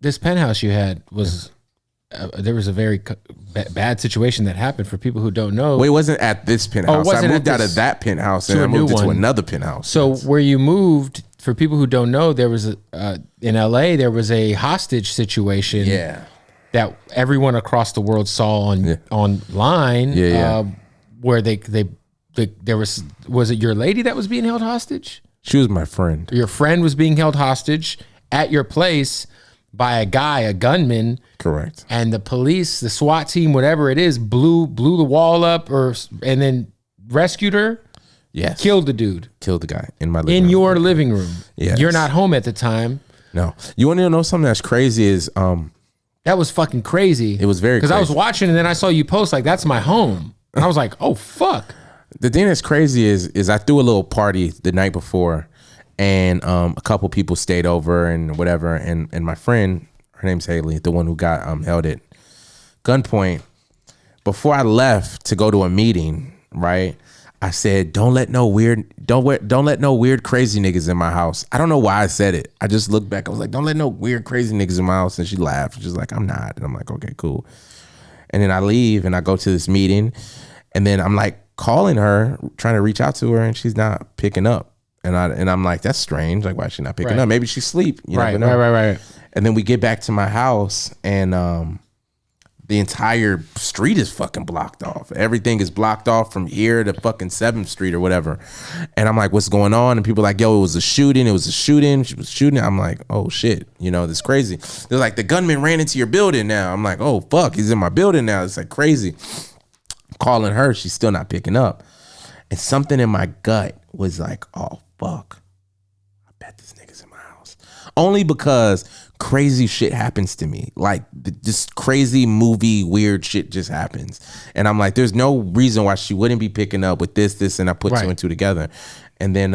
this penthouse you had was there was a very bad situation that happened for people who don't know. Well, it wasn't at this penthouse. I moved out of that penthouse and I moved into another penthouse. So where you moved, for people who don't know, there was in LA there was a hostage situation. Yeah. That everyone across the world saw online. Where there was it your lady that was being held hostage? She was my friend. Your friend was being held hostage at your place by a guy, a gunman. Correct. And the police, the SWAT team, whatever it is, blew the wall up and then rescued her. Yes. Killed the dude. Killed the guy in my living room. Your living room. Yes. You're not home at the time. No. You want to know something that's crazy is that was fucking crazy. It was very crazy. Because I was watching and then I saw you post like, that's my home. And I was like, oh fuck. The thing that's crazy is I threw a little party the night before and a couple people stayed over and whatever. And my friend, her name's Haley, the one who got held at gunpoint. Before I left to go to a meeting, right? I said, don't let no weird crazy niggas in my house. I don't know why I said it. I just looked back. I was like, don't let no weird crazy niggas in my house. And she laughed. She's like, I'm not. And I'm like, okay, cool. And then I leave and I go to this meeting. And then I'm like calling her, trying to reach out to her, and she's not picking up. And I'm like, that's strange. Like, why is she not picking up? Maybe she's asleep. You never know. Right. And then we get back to my house and the entire street is fucking blocked off. Everything is blocked off from here to fucking 7th Street or whatever. And I'm like, what's going on? And people are like, yo, it was a shooting. She was shooting. I'm like, oh shit. This is crazy. They're like, the gunman ran into your building now. I'm like, oh fuck, he's in my building now. It's like crazy. I'm calling her. She's still not picking up. And something in my gut was like, oh fuck. I bet this nigga's in my house. Only because crazy shit happens to me. Like just crazy movie weird shit just happens. And I'm like, there's no reason why she wouldn't be picking up with this, and I put two and two together. And then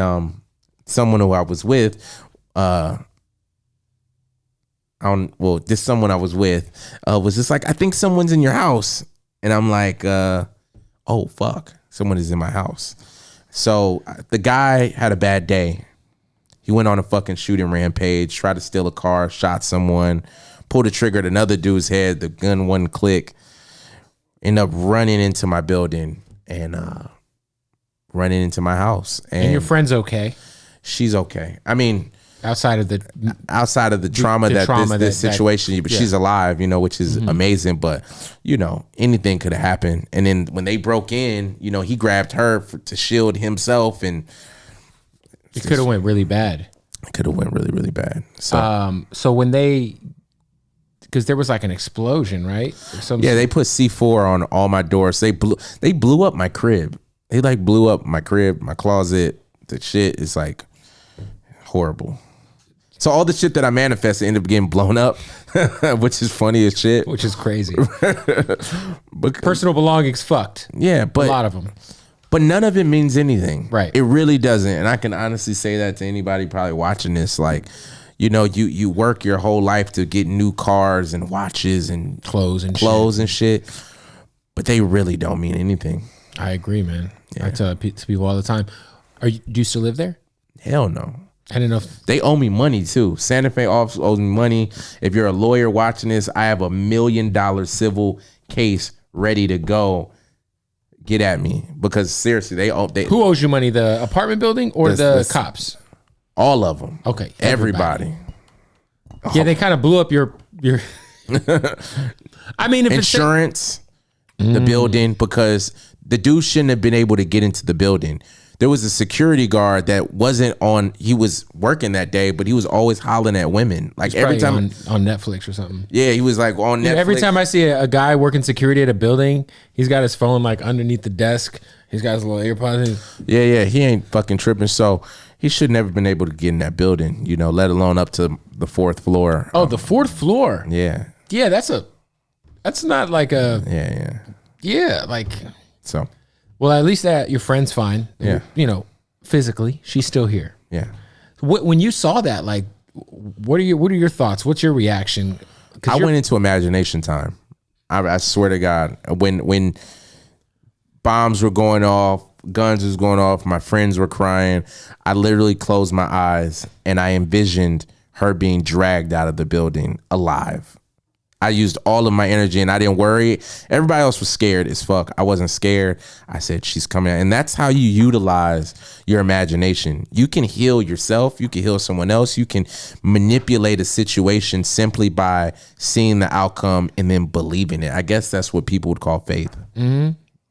someone who I was with, this someone I was with was just like, I think someone's in your house. And I'm like, oh fuck, someone is in my house. So the guy had a bad day. He went on a fucking shooting rampage, tried to steal a car, shot someone, pulled a trigger at another dude's head. The gun wouldn't click. Ended up running into my building and running into my house. And your friend's okay? She's okay. I mean, outside of the trauma this situation, but she's alive, which is amazing. But anything could have happened. And then when they broke in, he grabbed her to shield himself, and it could have went really bad. It could have went really, really bad. So when because there was like an explosion, right? They put C4 on all my doors. They blew up my crib. They like blew up my crib, my closet. The shit is like horrible. So all the shit that I manifested ended up getting blown up, which is funny as shit. Which is crazy. Personal belongings fucked. Yeah, but a lot of them. But none of it means anything. Right. It really doesn't. And I can honestly say that to anybody probably watching this. Like, you work your whole life to get new cars and watches and clothes and shit. But they really don't mean anything. I agree, man. Yeah. I tell people all the time. Do you still live there? Hell no. I didn't know if they owe me money too. Santa Fe office owes me money. If you're a lawyer watching this, I have $1 million civil case ready to go. Get at me, because seriously, they who owes you money? The apartment building or the cops? All of them. Okay, everybody. Yeah, they kind of blew up your. I mean, if insurance, the building, because the dude shouldn't have been able to get into the building. There was a security guard that wasn't on. He was working that day, but he was always hollering at women. Like every time on Netflix or something. Yeah, he was like on Netflix. Every time I see a guy working security at a building, he's got his phone like underneath the desk. He's got his little AirPods. Yeah, he ain't fucking tripping. So he should never been able to get in that building. Let alone up to the 4th floor. Oh, the 4th floor. Yeah. Yeah, that's not like a. Yeah. Yeah, like so. Well, at least that your friend's fine. Yeah. Physically, she's still here. Yeah. When you saw that, like, what are your thoughts? What's your reaction? I went into imagination time. I swear to God, when bombs were going off, guns was going off, my friends were crying, I literally closed my eyes and I envisioned her being dragged out of the building alive. I used all of my energy and I didn't worry. Everybody else was scared as fuck. I wasn't scared. I said, she's coming out. And that's how you utilize your imagination. You can heal yourself. You can heal someone else. You can manipulate a situation simply by seeing the outcome and then believing it. I guess that's what people would call faith. Mm-hmm.